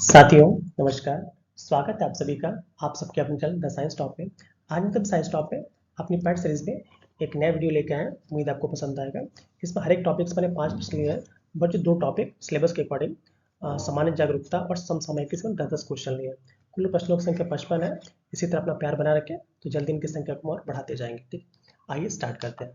साथियों नमस्कार। स्वागत है आप सभी का आप सबके अपने चैनल द साइंस टॉप में। आज हम साइंस टॉप में अपनी पैट सीरीज में एक नया वीडियो लेके आए हैं। उम्मीद आपको पसंद आएगा। इसमें हर एक टॉपिक्स मैंने 5 प्रश्न लिए हैं, बट जो 2 टॉपिक सिलेबस के अकॉर्डिंग सामान्य जागरूकता और समसामयिक के 10-10 क्वेश्चन लिए हैं। कुल प्रश्नों की संख्या 55 है। इसी तरह अपना प्यार बना रखें तो जल्दी इनकी संख्या को और बढ़ाते जाएंगे। ठीक, आइए स्टार्ट करते हैं।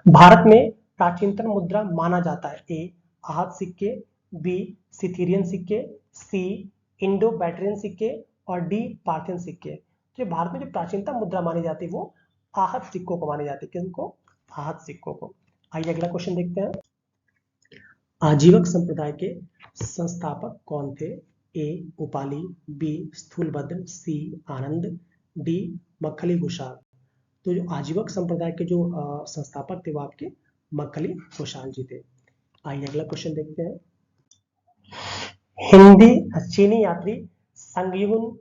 भारत में प्राचीनतम मुद्रा माना जाता है। ए आहत सिक्के, बी सिथेरियन सिक्के, सी इंडो बैटरियन सिक्के और डी पार्थियन सिक्के। जो भारत में जो प्राचीनतम मुद्रा मानी जाती है वो आहत सिक्कों को मानी जाती है। किनको? आहत सिक्कों को। आइए अगला क्वेश्चन देखते हैं। आजीवक संप्रदाय के संस्थापक कौन थे? ए उपाली, बी स्थूलभद्र, सी आनंद, डी मक्खली घुसाल। तो जो आजीवक संप्रदाय के जो संस्थापक थे वो आपके मक्खली घोषाल जी थे। आइए अगला क्वेश्चन देखते हैं। हिंदी चीनी यात्री संगयुन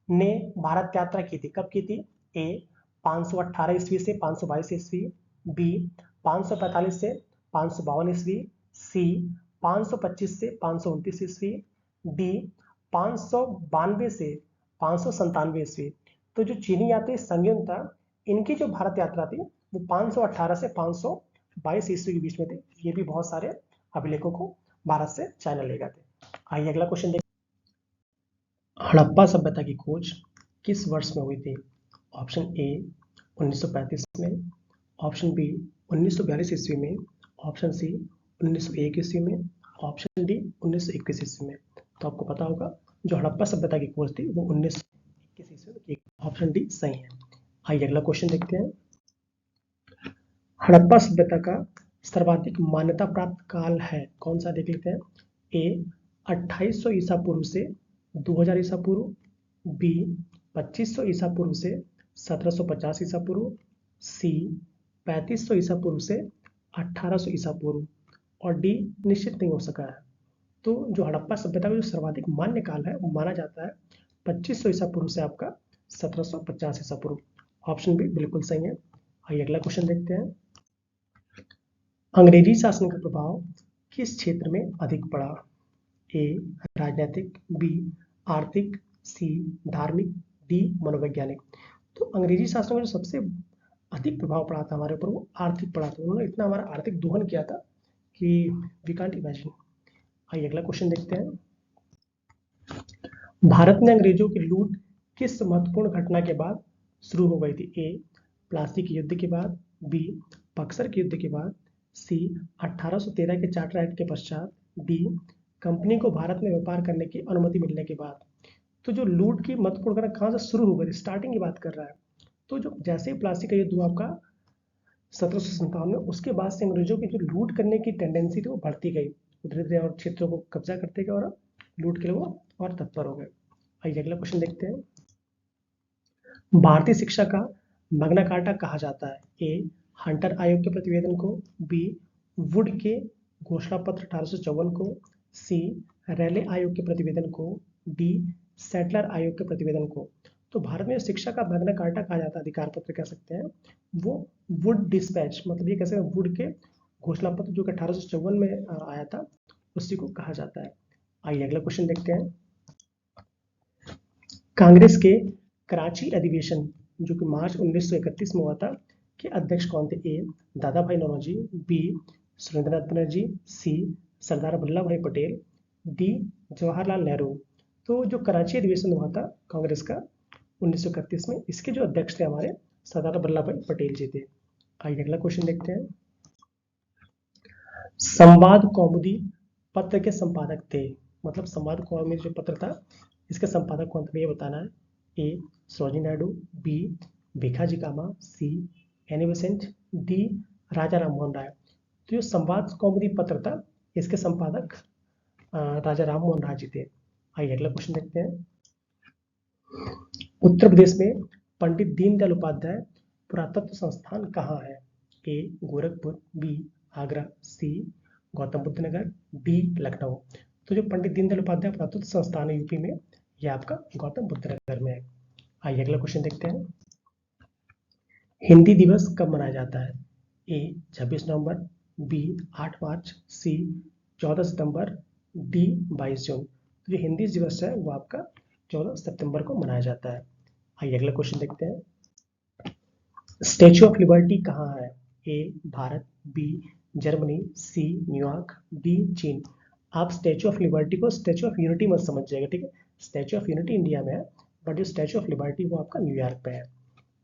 ने भारत यात्रा की थी, कब की थी? ए 518 ईस्वी से 522 ईस्वी, बी 545 से 552 ईस्वी, सी 525 से 529 ईस्वी, डी 592 से 597 ईस्वी। तो जो चीनी यात्री संगयुन था, इनकी जो भारत यात्रा थी वो 518 से 522 ईस्वी के बीच में थी। ये भी बहुत सारे अभिलेखों को भारत से चाइना ले गए थे। आइए अगला क्वेश्चन देखिए। हड़प्पा सभ्यता की खोज किस वर्ष में हुई थी? ऑप्शन ए 1935 में, ऑप्शन बी 1942 ईस्वी में, ऑप्शन सी 1901 ईस्वी में, ऑप्शन डी 1921 ईस्वी में। तो आपको पता होगा जो हड़प्पा सभ्यता की खोज थी वो 1921 ईस्वी में की। ऑप्शन डी सही है। आइए अगला क्वेश्चन देखते हैं। हड़प्पा सभ्यता का सर्वाधिक मान्यता प्राप्त काल है कौन सा? देख लेते हैं। ए 2800 ईसा पूर्व से 2000 ईसा पूर्व, बी 2500 ईसा पूर्व से 1750 ईसा पूर्व, सी 3500 ईसा पूर्व से 1800 ईसा पूर्व और डी निश्चित नहीं हो सका है। तो जो हड़प्पा सभ्यता का जो सर्वाधिक मान्य काल है वो माना जाता है 2500 ईसा पूर्व से आपका 1750 ईसा पूर्व। ऑप्शन बी बिल्कुल सही है। आइए अगला क्वेश्चन देखते हैं। अंग्रेजी शासन का प्रभाव किस क्षेत्र में अधिक पड़ा? ए राजनीतिक, बी आर्थिक, सी धार्मिक, डी मनोवैज्ञानिक। तो अंग्रेजी शासन का जो सबसे अधिक प्रभाव पड़ा था हमारे ऊपर वो आर्थिक पड़ा था। उन्होंने इतना हमारा आर्थिक दोहन किया था कि वी कांट इमेजिन। आइए अगला क्वेश्चन देखते हैं। भारत में अंग्रेजों की लूट किस महत्वपूर्ण घटना के बाद शुरू हो गई थी? ए प्लासी के युद्ध के बाद, बी बक्सर के युद्ध के बाद, सी 1813 के चार्टर एक्ट के पश्चात, डी कंपनी को भारत में व्यापार करने की अनुमति मिलने के बाद। तो जो लूट की महत्वपूर्ण घटना कहाँ से शुरू हो गई, स्टार्टिंग की बात कर रहा है। तो जो जैसे ही प्लासी का युद्ध हुआ आपका 1757 में, उसके बाद से अंग्रेजों की जो लूट करने की टेंडेंसी थी वो बढ़ती गई। धीरे धीरे और क्षेत्रों को कब्जा करते गए और लूट के लिए वो और तत्पर हो गए। आइए अगला क्वेश्चन देखते हैं। भारतीय शिक्षा का मैग्ना कार्टा कहा जाता है? ए हंटर आयोग के प्रतिवेदन को, बी वुड के घोषणा पत्र 1854 को, सी रैले आयोग के प्रतिवेदन को, डी सेटलर आयोग के प्रतिवेदन को। तो भारत में शिक्षा का मैग्ना कार्टा कहा जाता है, अधिकार पत्र कह सकते हैं, वो वुड डिस्पैच, मतलब ये कैसे वुड के घोषणा पत्र जो कि 1854 में आया था, उसी को कहा जाता है। आइए अगला क्वेश्चन देखते हैं। कांग्रेस के कराची अधिवेशन जो कि मार्च 1931 में हुआ था के अध्यक्ष कौन थे? ए दादा भाई नौरोजी, बी सुरेंद्रनाथ बनर्जी, सी सरदार वल्लभ भाई पटेल, डी जवाहरलाल नेहरू। तो जो कराची अधिवेशन हुआ था कांग्रेस का 1931 में, इसके जो अध्यक्ष थे हमारे सरदार वल्लभ भाई पटेल जी थे। आइए अगला क्वेश्चन देखते हैं। संवाद कौमुदी पत्र के संपादक थे, मतलब संवाद कौमुदी जो पत्र था इसके संपादक कौन थे ये बताना है। ए सरोजिनी नायडू, बी भिखाजी कामा, सी एनी बेसेंट, डी राजा राम मोहन राय। तो जो संवाद कौमुदी पत्र था इसके संपादक राजा राम मोहन राय जी थे। आइए अगला क्वेश्चन देखते हैं। उत्तर प्रदेश में पंडित दीनदयाल उपाध्याय पुरातत्व संस्थान कहाँ है? ए गोरखपुर, बी आगरा, सी गौतम बुद्ध नगर, डी लखनऊ। तो जो पंडित दीनदयाल उपाध्याय पुरातत्व संस्थान है यूपी में, यह आपका गौतम बुद्ध नगर में है। आइए अगला क्वेश्चन देखते हैं। हिंदी दिवस कब मनाया जाता है? ए 26 नवंबर, बी 8 मार्च, सी 14 सितंबर, डी 22 जून। तो जो हिंदी दिवस है वो आपका 14 सितंबर को मनाया जाता है। आइए अगला क्वेश्चन देखते हैं। स्टैच्यू ऑफ लिबर्टी कहाँ है? A Bharat, B Germany, C New York, D चीन। आप स्टैच्यू ऑफ लिबर्टी को स्टैच्यू ऑफ यूनिटी मत समझ जाएगा, ठीक है। स्टैच्यू ऑफ यूनिटी इंडिया में है, बट जो स्टैच्यू ऑफ लिबर्टी वो आपका न्यूयॉर्क पे है।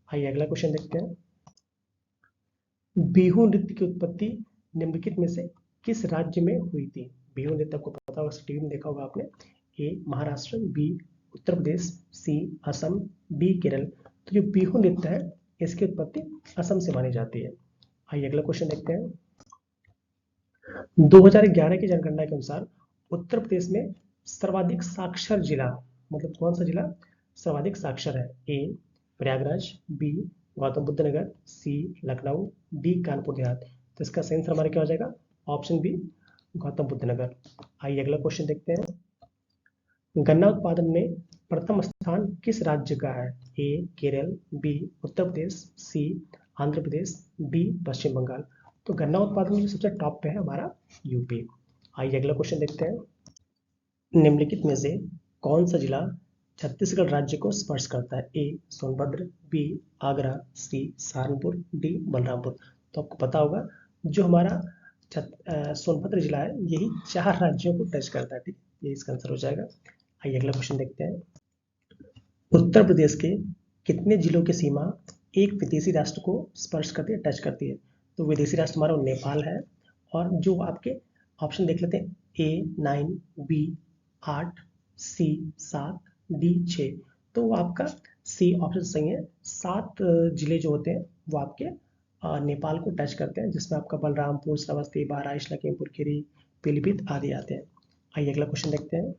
आइए अगला क्वेश्चन देखते हैं। बिहू नृत्य की उत्पत्ति निम्नलिखित में से किस राज्य में हुई थी? बिहू नृत्य आपको पता होगा, टीवी में देखा होगा आपने। ए महाराष्ट्र, बी उत्तर प्रदेश, सी असम, डी केरल। तो जो बिहू नृत्य है इसकी उत्पत्ति असम से मानी जाती है। आइए अगला क्वेश्चन देखते हैं। 2011 की जनगणना के अनुसार उत्तर प्रदेश में सर्वाधिक साक्षर जिला, मतलब कौन सा जिला सर्वाधिक साक्षर है? ए प्रयागराज, बी गौतम बुद्ध नगर, सी लखनऊ, डी कानपुर देहात। तो इसका सही आंसर हमारा क्या हो जाएगा? ऑप्शन बी गौतम बुद्ध नगर। आइए अगला क्वेश्चन देखते हैं। गन्ना उत्पादन में प्रथम स्थान किस राज्य का है? ए केरल, बी उत्तर प्रदेश, सी आंध्र प्रदेश, डी पश्चिम बंगाल। तो गन्ना उत्पादन में सबसे टॉप पे है हमारा यूपी। आइए अगला क्वेश्चन देखते हैं। निम्नलिखित में से कौन सा जिला छत्तीसगढ़ राज्य को स्पर्श करता है? ए सोनभद्र, बी आगरा, सी सहारनपुर, डी बलरामपुर। तो आपको पता होगा जो हमारा सोनभद्र जिला है यही 4 राज्यों को टच करता है, ठीक। ये इसका आंसर हो जाएगा। आइए अगला क्वेश्चन देखते हैं। उत्तर प्रदेश के कितने जिलों की सीमा एक विदेशी राष्ट्र को स्पर्श करती है, टच करती है? तो विदेशी राष्ट्र हमारा नेपाल है। और जो आपके ऑप्शन देख लेते हैं, ए 9, बी 8, सी 7, डी 6। तो वो आपका सी ऑप्शन सही है। 7 जिले जो होते हैं वो आपके नेपाल को टच करते हैं, जिसमें आपका बलरामपुर, श्रावस्ती, बहराइच, लखीमपुर खीरी, पीलीभीत आदि आते हैं। आइए अगला क्वेश्चन देखते हैं।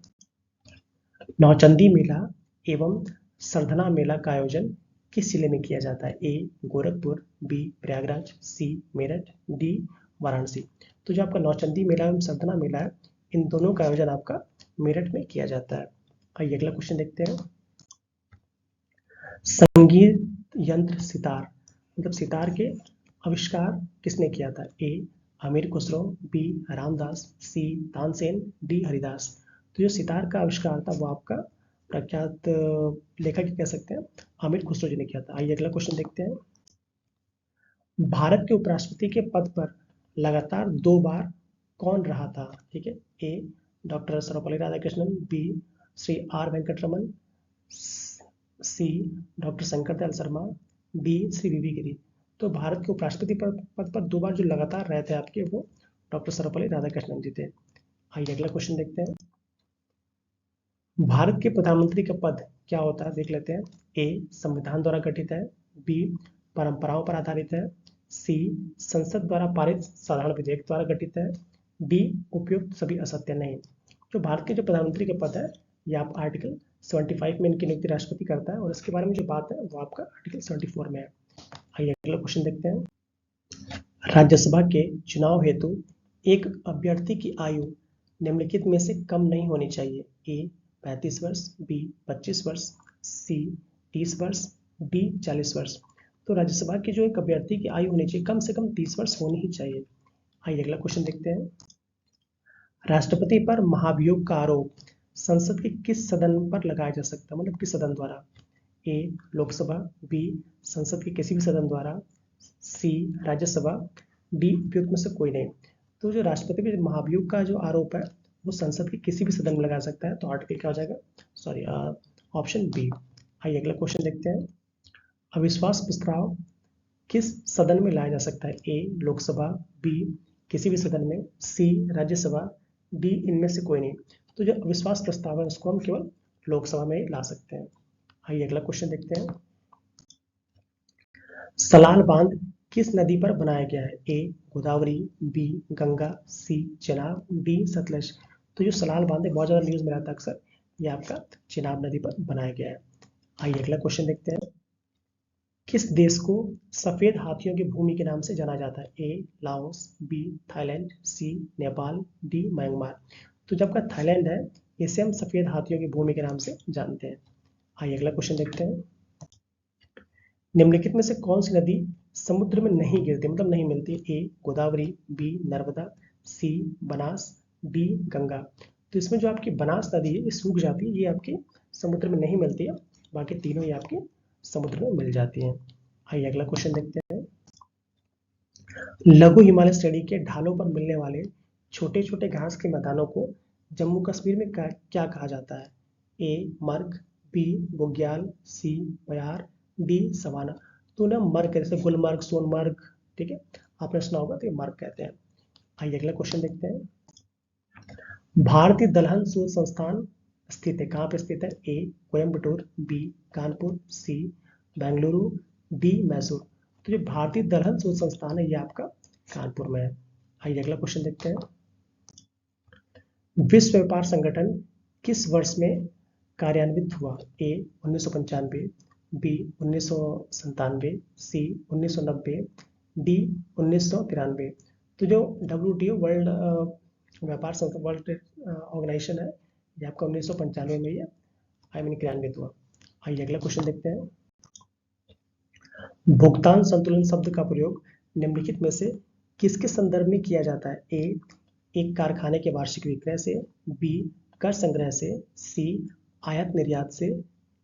नौचंदी मेला एवं सरधना मेला का आयोजन किस जिले में किया जाता है? ए गोरखपुर, बी प्रयागराज, सी मेरठ, डी वाराणसी। तो जो आपका नौचंदी मेला एवं सरधना मेला है इन दोनों का आयोजन आपका मेरठ में किया जाता है। आइए अगला क्वेश्चन देखते हैं। संगीत यंत्र सितार, मतलब सितार के आविष्कार किसने किया था? ए अमीर खुसरो, बी रामदास, सी तानसेन, डी हरिदास। तो जो सितार का आविष्कार था वो आपका प्रख्यात लेखक कह सकते हैं अमीर खुसरो जी ने किया था। आइए अगला क्वेश्चन देखते हैं। भारत के उपराष्ट्रपति के पद पर लगातार 2 बार कौन रहा था? ठीक है। A doctor Sarvepalli Radhakrishnan, B Shri R Venkataraman, C doctor Shankar Dayal Sharma, D Shri V V Giri. तो भारत के उपराष्ट्रपति पद पर 2 बार जो लगातार रहे थे आपके वो डॉक्टर सर्वपल्ली राधाकृष्णन जी थे। आइए अगला क्वेश्चन देखते हैं। भारत के प्रधानमंत्री का पद क्या होता है देख लेते हैं। ए संविधान द्वारा गठित है, बी परंपराओं पर आधारित है, सी संसद द्वारा पारित साधारण विधेयक द्वारा गठित है, डी उपयुक्त सभी असत्य नहीं। जो भारत के जो प्रधानमंत्री का पद है ये आप आर्टिकल 75 में इनकी नियुक्ति राष्ट्रपति करता है, और इसके बारे में जो बात है वो आपका आर्टिकल 74 में है। आइए अगला क्वेश्चन देखते हैं। राज्यसभा के चुनाव हेतु एक अभ्यर्थी की आयु निम्नलिखित में से कम नहीं होनी चाहिए। ए 35 वर्ष, बी 25 वर्ष, सी 30 वर्ष, डी 40 वर्ष। तो राज्यसभा की जो एक अभ्यर्थी की आयु होनी चाहिए कम से कम 30 वर्ष होनी ही चाहिए। आइए अगला क्वेश्चन देखते हैं। राष्ट्रपति पर महाभियोग का आरोप संसद के किस सदन पर लगाया जा सकता है, मतलब किस सदन द्वारा? ए लोकसभा, बी संसद के किसी भी सदन द्वारा, सी राज्यसभा, डी उपयुक्त में से कोई नहीं। तो जो राष्ट्रपति पर महाभियोग का जो आरोप है वो संसद के किसी भी सदन में लगा सकता है। तो आर्टिकल क्या हो जाएगा? Sorry option B. आइए अगला क्वेश्चन देखते हैं। अविश्वास प्रस्ताव किस सदन में लाया जा सकता है? ए लोकसभा, बी किसी भी सदन में, सी राज्यसभा, डी इनमें से कोई नहीं। तो जो अविश्वास प्रस्ताव है उसको हम केवल लोकसभा में ही ला सकते हैं। आइए अगला क्वेश्चन देखते हैं। सलाल बांध किस नदी पर बनाया गया है? ए गोदावरी, बी गंगा, सी चेनाब, डी सतलज। तो जो सलाल बांध है बहुत ज़्यादा न्यूज़ में रहता है अक्सर, ये आपका चेनाब नदी पर बनाया गया है। आइए अगला क्वेश्चन देखते हैं। किस देश को सफेद हाथियों की भूमि के नाम से जाना जाता है? ए लाओस, बी थाईलैंड, सी नेपाल, डी म्यांमार। तो जो आपका थाईलैंड है इसे हम सफेद हाथियों की भूमि के नाम से जानते हैं। आइए अगला क्वेश्चन देखते हैं। निम्नलिखित में से कौन सी नदी समुद्र में नहीं गिरती मतलब नहीं मिलती? ए गोदावरी, बी नर्मदा, सी बनास, डी गंगा। तो इसमें जो आपकी बनास नदी है ये सूख जाती है, ये आपकी समुद्र में नहीं मिलती है, बाकी तीनों ये आपके समुद्र में मिल जाती हैं। आइए अगला क्वेश्चन देखते हैं। लघु हिमालय श्रेणी के ढालों पर मिलने वाले छोटे छोटे घास के मैदानों को जम्मू कश्मीर में क्या कहा जाता है? ए मर्ग, बी बुग्याल, सी बयार, डी सवाना। तो ना मर्ग जैसे गुलमर्ग, सोनमर्ग, ठीक है, आपने सुना होगा, तो ये मर्ग कहते हैं। आइए अगला क्वेश्चन देखते हैं। भारतीय दलहन शोध संस्थान स्थित है, कहाँ पे स्थित है? ए कोयम्बटूर, बी कानपुर, सी बेंगलुरु, डी मैसूर। तो जो भारतीय दलहन शोध संस्थान है ये आपका कानपुर में है। आइए अगला क्वेश्चन देखते हैं। विश्व व्यापार संगठन किस वर्ष में कार्यान्वित हुआ? ए 1995, बी 1997, सी 1990, डी 1993। तो जो WTO वर्ल्ड व्यापार संगठन, वर्ल्ड ऑर्गेनाइजेशन है, ये आपका 1995 में ये क्रियान्वित हुआ। आइए अगला क्वेश्चन देखते हैं। भुगतान संतुलन शब्द का प्रयोग निम्नलिखित में से किसके संदर्भ में किया जाता है? ए एक कारखाने के वार्षिक विक्रय से, बी कर संग्रह से, सी आयात निर्यात से,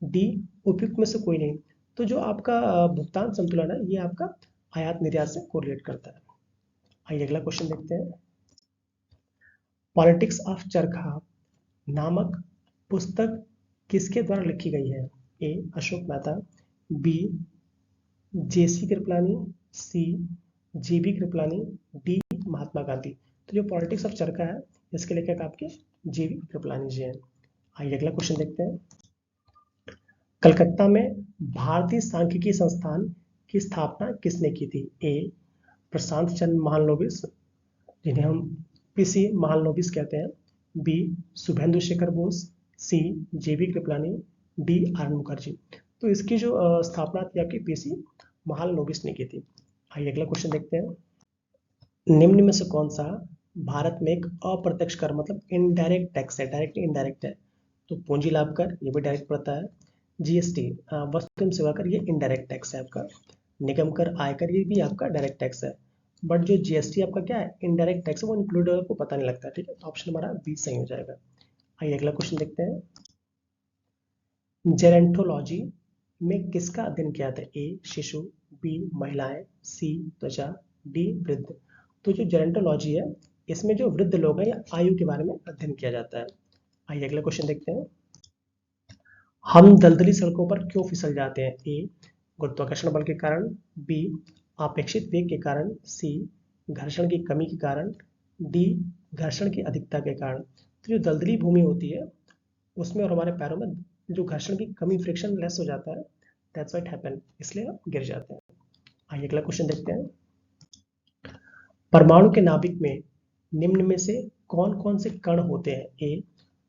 डी उपयुक्त में से कोई नहीं। तो जो आपका भुगतान संतुलन है ये आपका आयात निर्यात से कोरिलेट करता है। आइए अगला क्वेश्चन देखते हैं। पॉलिटिक्स ऑफ चरखा नामक पुस्तक किसके द्वारा लिखी गई है? ए अशोक मेहता, बी जेसी कृपलानी, सी जीबी कृपलानी, डी महात्मा गांधी। तो जो पॉलिटिक्स ऑफ चरखा है इसके लेखक आपके जीबी कृपलानी जी हैं। आइए अगला क्वेश्चन देखते हैं। कलकत्ता में भारतीय सांख्यिकी संस्थान की स्थापना किसने की थी? ए प्रशांत चंद्र महालनोबिस, जिन्हें हम पीसी महालनोबिस कहते हैं, बी शुभेंदु शेखर बोस, सी जेबी कृपलानी, डी आर मुखर्जी। तो इसकी जो स्थापना थी आपकी पीसी महालनोबिस ने की थी। आइए अगला क्वेश्चन देखते हैं। निम्न में से कौन सा भारत में एक अप्रत्यक्ष कर मतलब इनडायरेक्ट टैक्स है? डायरेक्ट इनडायरेक्ट है तो पूंजी लाभ कर, ये भी डायरेक्ट पड़ता है। जीएसटी वस्तु एवं सेवा कर, ये इनडायरेक्ट टैक्स है आपका। निगम कर, आयकर, ये भी आपका डायरेक्ट टैक्स है। बट जो जीएसटी आपका क्या है, इनडायरेक्ट टैक्स है, वो इंक्लूड आपको पता नहीं लगता। ठीक है, तो ऑप्शन हमारा बी सही हो जाएगा। आइए अगला क्वेश्चन देखते हैं। जेरेंटोलॉजी में किसका अध्ययन किया था? ए शिशु, बी महिलाएं, सी त्वचा, डी वृद्ध। तो जो जेरेंटोलॉजी है इसमें जो वृद्ध लोग हैं या आयु के बारे में अध्ययन किया जाता है। आइए अगला क्वेश्चन देखते हैं। हम दलदली सड़कों पर क्यों फिसल जाते हैं? ए गुरुत्वाकर्षण बल के कारण, बी अपेक्षित वेग के कारण, सी घर्षण की कमी के कारण, डी घर्षण की अधिकता के कारण। तो जो दलदली भूमि होती है उसमें और हमारे पैरों में जो घर्षण की कमी, फ्रिक्शन लेस हो जाता है, दैट्स व्हाट हैपन, इसलिए हम गिर जाते हैं। आइए अगला क्वेश्चन देखते हैं। परमाणु के नाभिक में निम्न में से कौन कौन से कण होते हैं? A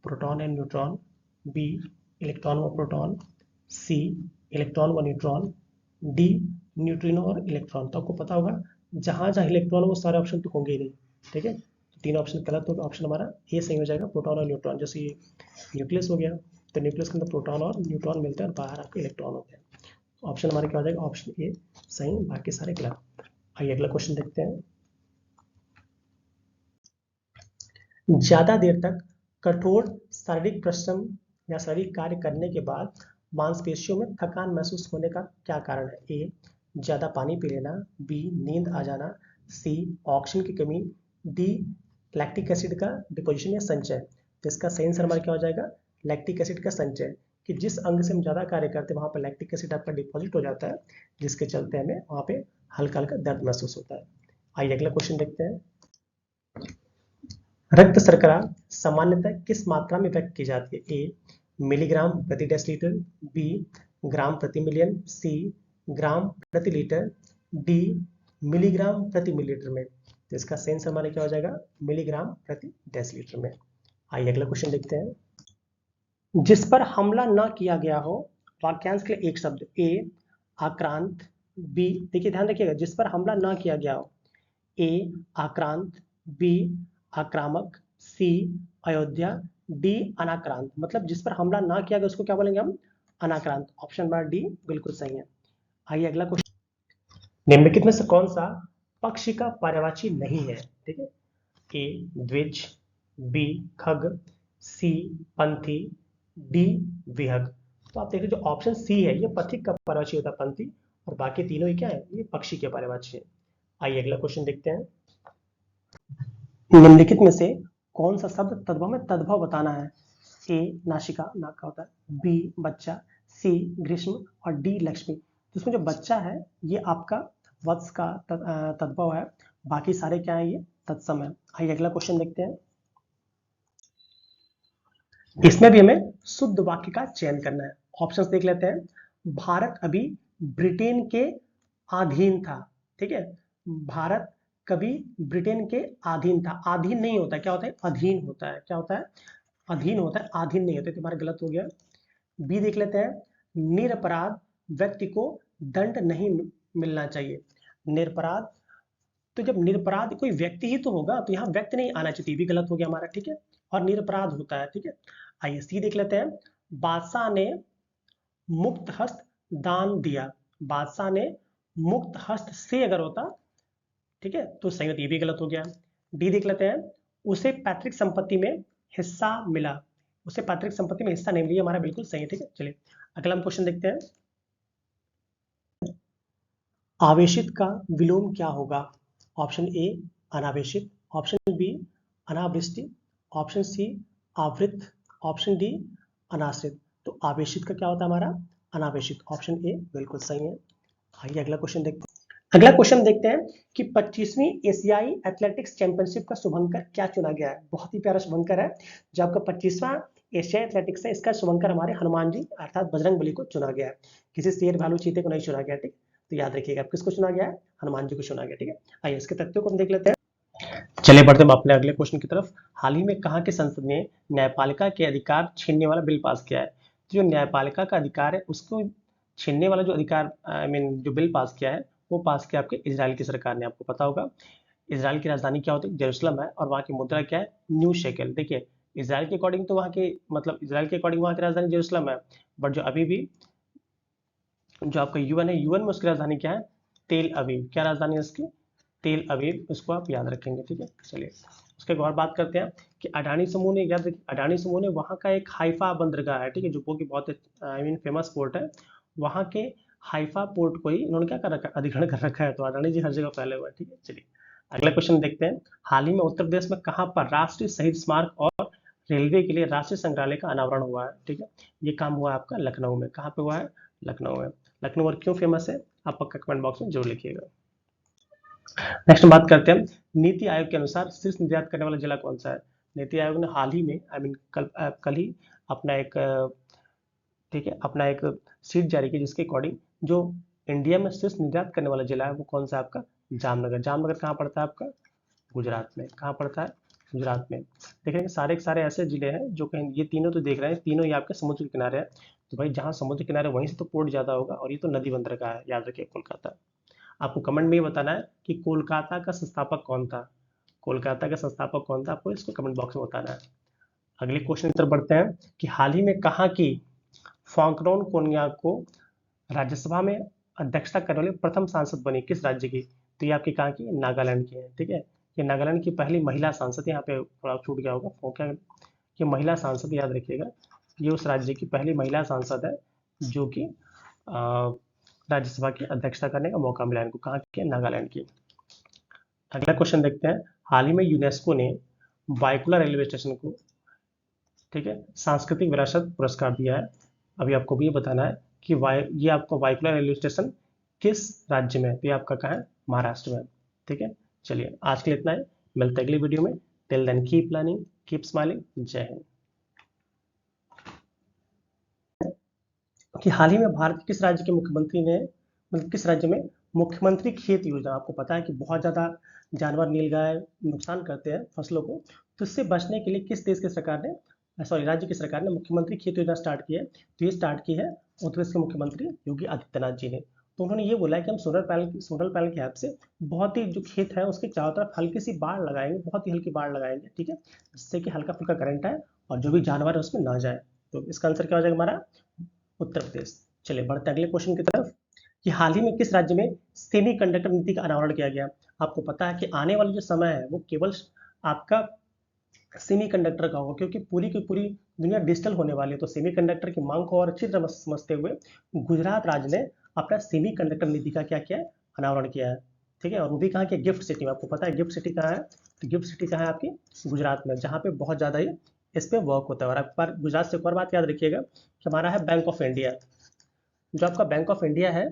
proton and neutron, B electron व प्रोटॉन, सी इलेक्ट्रॉन व न्यूट्रॉन, डी न्यूट्रिनो और इलेक्ट्रॉन। तो आपको पता होगा जहां जहां इलेक्ट्रॉन वो सारे ऑप्शन तो होंगे ही नहीं। ठीक है, तो तीन ऑप्शन गलत होगा, ऑप्शन हमारा ए सही हो जाएगा, प्रोटॉन और न्यूट्रॉन। जैसे ये न्यूक्लियस हो गया तो न्यूक्लियस के अंदर प्रोटॉन और न्यूट्रॉन मिलते हैं और बाहर आपके इलेक्ट्रॉन होते हैं। ऑप्शन हमारे क्या हो जाएगा? ऑप्शन ए सही, बाकी सारे गलत। आइए अगला क्वेश्चन देखते हैं। ज्यादा देर तक कठोर शारीरिक परिश्रम या शारीरिक कार्य करने के बाद मांसपेशियों में थकान महसूस होने का क्या कारण है? ए ज्यादा पानी पी लेना, बी नींद आ जाना, सी ऑक्सीजन की कमी, डी लैक्टिक एसिड का डिपोजिशन या संचय। तो इसका सही आंसर हमारा क्या हो जाएगा? लैक्टिक एसिड का संचय, कि जिस अंग से हम ज्यादा कार्य करते हैं वहां पर लैक्टिक एसिड आपका डिपॉजिट हो जाता है, जिसके चलते हमें वहां पे हल्का हल्का दर्द महसूस होता है। आइए अगला क्वेश्चन देखते हैं। रक्त शर्करा सामान्यतः किस मात्रा में व्यक्त की जाती है? ए मिलीग्राम प्रति डेसीलीटर, बी ग्राम प्रति मिलियन, सी ग्राम प्रति लीटर, डी मिलीग्राम प्रति मिलीलीटर में। तो इसका सही आंसर हमारा क्या हो जाएगा? मिलीग्राम प्रति डेसीलीटर में। आइए अगला क्वेश्चन देखते हैं। जिस पर हमला न किया गया हो, वाक्यांश के लिए एक शब्द। ए आक्रांत, बी, देखिए ध्यान रखिएगा, जिस पर हमला न किया गया हो। ए आक्रांत, बी आक्रामक, सी अयोध्या, डी अनाक्रांत। मतलब जिस पर हमला ना किया गया उसको क्या बोलेंगे हम? अनाक्रांत। ऑप्शन नंबर डी बिल्कुल सही है। आइए अगला क्वेश्चन। निम्नलिखित में से कौन सा पक्षी का पर्यायवाची नहीं है? ठीक है, ए द्विज, बी खग, सी पंथी, डी विहग। तो आप देखिए जो ऑप्शन सी है ये पथिक का पर्यायवाची होता है पंथी, और बाकी तीनों ही क्या है, ये पक्षी के पर्यायवाची है। आइए अगला क्वेश्चन देखते हैं। निम्नलिखित में से कौन सा शब्द तद्भव में तद्भव बताना है? ए नासिका, नाक का होता है, बी बच्चा, सी ग्रीष्म और डी लक्ष्मी। तो इसमें जो बच्चा है ये आपका वत्स का तद्भव है, बाकी सारे क्या है, ये तत्सम है। आइए अगला क्वेश्चन देखते हैं। इसमें भी हमें शुद्ध वाक्य का चयन करना है। ऑप्शंस देख लेते हैं। भारत अभी ब्रिटेन के अधीन था। ठीक है, भारत कभी ब्रिटेन के अधीन था। अधीन नहीं होता, क्या होता है, अधीन होता है। क्या होता है, अधीन होता है, अधीन नहीं होता। तुम्हारा गलत हो गया। बी देख लेते हैं। निरपराध व्यक्ति को दंड नहीं मिलना चाहिए। निरपराध, तो जब निरपराध कोई व्यक्ति ही तो होगा, तो यहाँ व्यक्ति नहीं आना चाहिए, भी गलत हो गया हमारा। ठीक है, और निरपराध होता है। ठीक है, आइए सी देख लेते हैं। बादशाह ने मुक्त हस्त दान दिया। बादशाह ने मुक्त हस्त से अगर होता, ठीक है, तो सही होता, ये भी गलत हो गया। डी देख लेते हैं। उसे पैतृक संपत्ति में हिस्सा मिला। उसे पैतृक संपत्ति में हिस्सा नहीं मिला, हमारा बिल्कुल सही है। ठीक है, चलिए अगला हम क्वेश्चन देखते हैं। आवेशित का विलोम क्या होगा? ऑप्शन ए अनावेशित, ऑप्शन बी अनावृष्टि, ऑप्शन सी आवृत, ऑप्शन डी अनाश्रित। तो आवेशित का क्या होता है हमारा, अनावेशित। ऑप्शन ए बिल्कुल सही है। आइए अगला क्वेश्चन देखते हैं। अगला क्वेश्चन देखते हैं कि 25वीं एशियाई एथलेटिक्स चैंपियनशिप का शुभंकर क्या चुना गया है? बहुत ही प्यारा शुभंकर है। जो आपका 25वां एशियाई एथलेटिक्स है, इसका शुभंकर हमारे हनुमान जी अर्थात बजरंगबली को चुना गया है। किसी शेर भालू चीते को नहीं चुना गया। ठीक, तो याद रखिएगा किसको चुना गया है, हनुमान जी को चुना गया। ठीक है, आइए इसके तथ्यों को हम देख लेते हैं। चलिए बढ़ते हैं अपने अगले क्वेश्चन की तरफ। हाल ही में कहाँ की संसद ने न्यायपालिका के अधिकार छीनने वाला बिल पास किया है? जो न्यायपालिका का अधिकार है उसको छीनने वाला जो अधिकार, आई मीन जो बिल पास किया है, वो पास किया आपके इजराइल की सरकार ने। आपको पता होगा इजराइल की राजधानी क्या होती है, जेरूसलम है, और वहाँ की मुद्रा क्या है, न्यू शेकेल। देखिए इजराइल के अकॉर्डिंग तो वहाँ के, मतलब इजराइल के अकॉर्डिंग वहाँ की राजधानी जेरूसलम है, बट जो अभी भी जो आपका यूएन है, यूएन में उसकी राजधानी क्या है, तेल अवीव। क्या राजधानी है उसकी, तेल अवीव। उसको आप याद रखेंगे। ठीक है, चलिए उसके बाद बात करते हैं कि अडानी समूह ने, याद रखिए अडानी समूह ने वहाँ का एक हाइफा बंदरगाह है, ठीक है, जो कि बहुत आई मीन फेमस पोर्ट है, वहाँ के हाइफा पोर्ट को ही इन्होंने क्या कर रखा है, अधिग्रहण कर रखा है। तो अडानी जी हर जगह फैले हुए हैं। ठीक है, चलिए अगला क्वेश्चन देखते हैं। हाल ही में उत्तर प्रदेश में कहाँ पर राष्ट्रीय शहीद स्मारक और रेलवे के लिए राष्ट्रीय संग्रहालय का अनावरण हुआ है? ठीक है, ये काम हुआ है आपका लखनऊ में। कहाँ पे हुआ है, लखनऊ में। लखनऊ और क्यों फेमस है, आप पक्का कमेंट बॉक्स में जरूर लिखिएगा। नेक्स्ट बात करते हैं। नीति आयोग के अनुसार शीर्ष निर्यात करने वाला जिला कौन सा है? नीति आयोग ने हाल ही में, आई मीन कल ही अपना एक, ठीक है, अपना एक सीट जारी की, जिसके अकॉर्डिंग जो इंडिया में शीर्ष निर्यात करने वाला जिला है वो कौन सा है आपका, जामनगर। जामनगर कहाँ पड़ता है आपका, गुजरात में। कहाँ पड़ता है, गुजरात में। देखेंगे सारे के सारे ऐसे जिले हैं जो कहीं, ये तीनों तो देख रहे हैं, तीनों ही आपके समुद्र के किनारे है। तो भाई जहाँ समुद्र किनारे वहीं से तो पोर्ट ज्यादा होगा, और ये तो नदी बंदरगाह है, याद रखिए कोलकाता। आपको कमेंट में ये बताना है कि कोलकाता का संस्थापक कौन था। कोलकाता का संस्थापक कौन था, आपको इसको कमेंट बॉक्स में बताना है। अगले क्वेश्चन की तरफ बढ़ते हैं कि हाल ही में कहाँ की फोंकनोन कोन्या को राज्यसभा में अध्यक्षता करने वाली प्रथम सांसद बनी, किस राज्य की? तो ये आपकी कहाँ की, नागालैंड की है। ठीक है, ये नागालैंड की पहली महिला सांसद, यहाँ पे थोड़ा छूट गया होगा, फोंका, ये महिला सांसद, याद रखिएगा ये उस राज्य की पहली महिला सांसद है जो कि राज्यसभा की अध्यक्षता करने का मौका मिला इनको। कहाँ की, नागालैंड की। अगला क्वेश्चन देखते हैं। हाल ही में यूनेस्को ने वाइकुला रेलवे स्टेशन को, ठीक है, सांस्कृतिक विरासत पुरस्कार दिया है। अभी आपको भी ये बताना है कि ये आपका वाइकुला रेलवे स्टेशन किस राज्य में है? तो ये आपका कहाँ है, महाराष्ट्र में। ठीक है, चलिए आज के लिए इतना ही, मिलते हैं अगली वीडियो में। Till then keep learning, keep smiling. जय हिंद। कि हाल ही में भारत के किस राज्य के मुख्यमंत्री ने, मतलब किस राज्य में मुख्यमंत्री खेत योजना, आपको पता है कि बहुत ज़्यादा जानवर नीलगाय नुकसान करते हैं फसलों को, तो इससे बचने के लिए किस देश की सरकार ने, सॉरी राज्य की सरकार ने मुख्यमंत्री खेत योजना स्टार्ट की है? तो ये स्टार्ट की है उत्तर प्रदेश के मुख्यमंत्री योगी आदित्यनाथ जी ने। तो उन्होंने ये बोला है कि हम सोलर पैनल की हेल्प से बहुत ही जो खेत है उसके चारों तरफ हल्की सी बाढ़ लगाएंगे, बहुत ही हल्की बाढ़ लगाएंगे। ठीक है, जिससे कि हल्का फुल्का करंट आए और जो भी जानवर है उसमें ना जाए। तो इसका आंसर क्या हो जाएगा हमारा, उत्तर प्रदेश। चलिए बढ़ते हैं अगले क्वेश्चन की तरफ। कि हाल ही में किस राज्य में सेमीकंडक्टर नीति का अनावरण किया गया। आपको पता है कि आने वाला जो समय है वो केवल आपका सेमीकंडक्टर का होगा, क्योंकि पूरी की पूरी दुनिया डिजिटल होने वाली है। तो सेमीकंडक्टर की मांग को और अच्छी तरह समझते हुए गुजरात राज्य ने अपना सेमीकंडक्टर नीति का क्या किया है, अनावरण किया है। ठीक है, और वो भी कहाँ के, गिफ्ट सिटी में। आपको पता है गिफ्ट सिटी कहाँ है, तो गिफ्ट सिटी कहाँ है आपकी, गुजरात में, जहाँ पे बहुत ज़्यादा ही इस पर वर्क होता है। और आप बार गुजरात से एक और बात याद रखिएगा कि हमारा है बैंक ऑफ इंडिया। जो आपका बैंक ऑफ इंडिया है,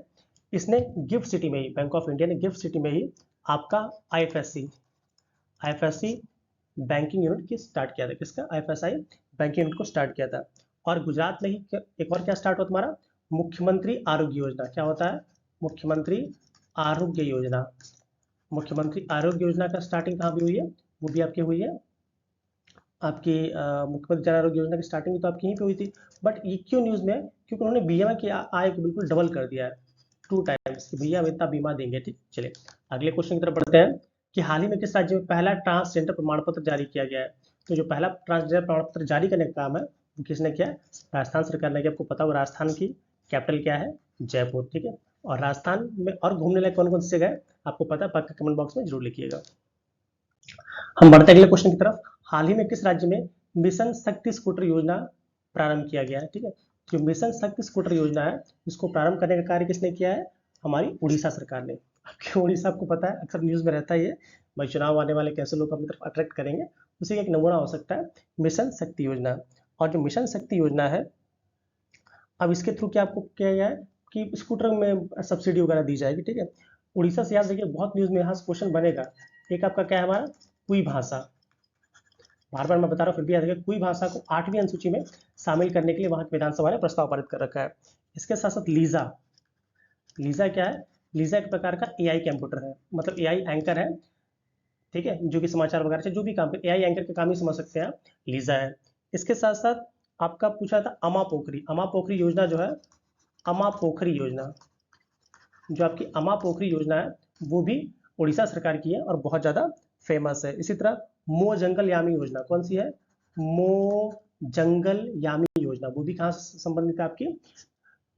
इसने गिफ्ट सिटी में ही, बैंक ऑफ इंडिया ने गिफ्ट सिटी में ही आपका आईएफएससी बैंकिंग यूनिट की स्टार्ट किया था। किसका, आईएफएसआई बैंकिंग यूनिट को स्टार्ट किया था। और गुजरात में ही एक और क्या स्टार्ट हुआ तुम्हारा, मुख्यमंत्री आरोग्य योजना। क्या होता है, मुख्यमंत्री आरोग्य योजना। मुख्यमंत्री आरोग्य योजना का स्टार्टिंग कहाँ भी हुई है, वो भी आपकी हुई है आपकी मुख्यमंत्री जन आरोग्य योजना की स्टार्टिंग तो आपकी यहीं पे हुई थी। बट ये क्यों न्यूज़ में है, क्योंकि उन्होंने बीमा की आय को बिल्कुल डबल कर दिया है, 2 टाइम्स, कि भैया हम इतना बीमा देंगे। ठीक, चलिए अगले क्वेश्चन की तरफ बढ़ते हैं कि हाल ही में किस राज्य में पहला ट्रांसजेंडर प्रमाण पत्र जारी किया गया है। तो जो पहला ट्रांसजेंडर प्रमाण पत्र जारी करने का काम है वो किसने किया, राजस्थान सरकार ने किया। आपको पता होगा राजस्थान की कैपिटल क्या है, जयपुर। ठीक है, और राजस्थान में और घूमने लायक कौन कौन सी जगह है आपको पता है, पक्का कमेंट बॉक्स में जरूर लिखिएगा। हम बढ़ते हैं अगले क्वेश्चन की तरफ। हाल ही में किस राज्य में मिशन शक्ति स्कूटर योजना प्रारंभ किया गया है। ठीक है, जो मिशन शक्ति स्कूटर योजना है इसको प्रारंभ करने का कार्य किसने किया है, हमारी उड़ीसा सरकार ने। आपके उड़ीसा आपको पता है अक्सर न्यूज़ में रहता ही है, भाई चुनाव आने वाले कैसे लोग अपनी तरफ अट्रैक्ट करेंगे, उसी का एक नमूना हो सकता है मिशन शक्ति योजना। और जो मिशन शक्ति योजना है, अब इसके थ्रू क्या आपको किया गया है कि स्कूटर में सब्सिडी वगैरह दी जाएगी। ठीक है, उड़ीसा से याद रखिए, बहुत न्यूज़ में यहाँ से क्वेश्चन बनेगा। एक आपका क्या है हमारा, कुई भाषा, बार बार मैं बता रहा हूँ फिर भी याद रखिए, कुई भाषा को 8वीं अनुसूची में शामिल करने के लिए वहां की विधानसभा ने प्रस्ताव पारित कर रखा है। इसके साथ साथ लीजा, लीजा क्या है, लीजा एक प्रकार का एआई कंप्यूटर है, मतलब एआई एंकर है। ठीक है, जो कि समाचार वगैरह से जो भी काम एआई एंकर के काम ही समझ सकते हैं आप, लीजा है। इसके साथ साथ आपका पूछा था अमा पोखरी, अमा पोखरी योजना जो है, अमा पोखरी योजना, जो आपकी अमा पोखरी योजना है वो भी उड़ीसा सरकार की है और बहुत ज़्यादा फेमस है। इसी तरह मो जंगल यामी योजना, कौन सी है, मो जंगल यामी योजना, वो भी कहाँ से संबंधित है, आपकी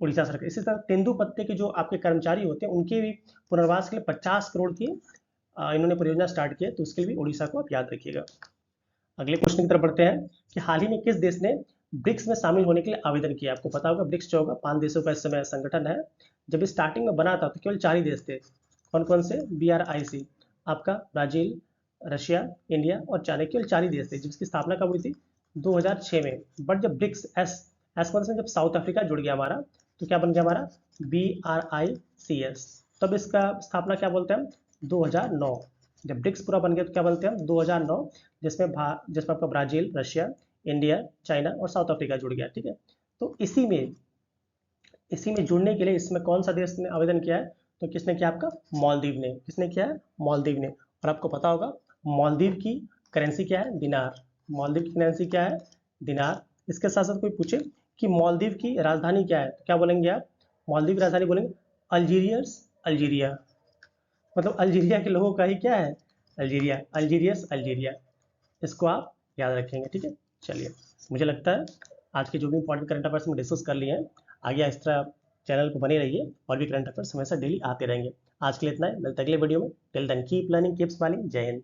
उड़ीसा सरकार। इसी तरह तेंदुपत्ते के जो आपके कर्मचारी होते हैं उनके भी पुनर्वास के लिए 50 करोड़ की इन्होंने परियोजना स्टार्ट की है, तो उसके लिए भी उड़ीसा को आप याद रखिएगा। अगले क्वेश्चन की तरफ बढ़ते हैं कि हाल ही में किस देश ने ब्रिक्स में शामिल होने के लिए आवेदन किया। आपको पता होगा ब्रिक्स जो होगा 5 देशों का इस समय संगठन है। जब स्टार्टिंग में बना था तो केवल 4 ही देश थे, कौन कौन से, BRIC, आपका ब्राजील, रशिया, इंडिया और चाइना, केवल 4 ही देश थे, जिसकी स्थापना कब हुई थी, 2006 में। बट जब ब्रिक्स एस वन से जब साउथ अफ्रीका जुड़ गया हमारा, तो क्या बन गया हमारा, BRICS। तब इसका स्थापना क्या बोलते हैं हम, 2009। जब ब्रिक्स पूरा बन गया तो क्या बोलते हैं हम, 2009, जिसमें आपका ब्राजील, रशिया, इंडिया, चाइना और साउथ अफ्रीका जुड़ गया। ठीक है, तो इसी में जुड़ने के लिए इसमें कौन सा देश ने आवेदन किया है, तो किसने किया, आपका मालदीव ने। किसने किया है, मालदीव ने। और आपको पता होगा मालदीव की करेंसी क्या है, दिनार। मालदीव की करेंसी क्या है, दिनार। इसके साथ साथ कोई पूछे कि मालदीव की राजधानी क्या है, तो क्या बोलेंगे आप, मालदीव की राजधानी बोलेंगे अल्जीरिया। मतलब अल्जीरिया के लोगों का ही क्या है, अल्जीरिया। इसको आप याद रखेंगे। ठीक है, चलिए मुझे लगता है आज के जो भी इंपॉर्टेंट करंट अफेयर्स में डिस्कस कर लिए हैं, आगे इस तरह चैनल पर बने रहिए और भी करंट अफेयर्स हमेशा डेली आते रहेंगे। आज के लिए इतना है, मिलते अगले वीडियो में। Till then keep learning, keep smiling. जय हिंद।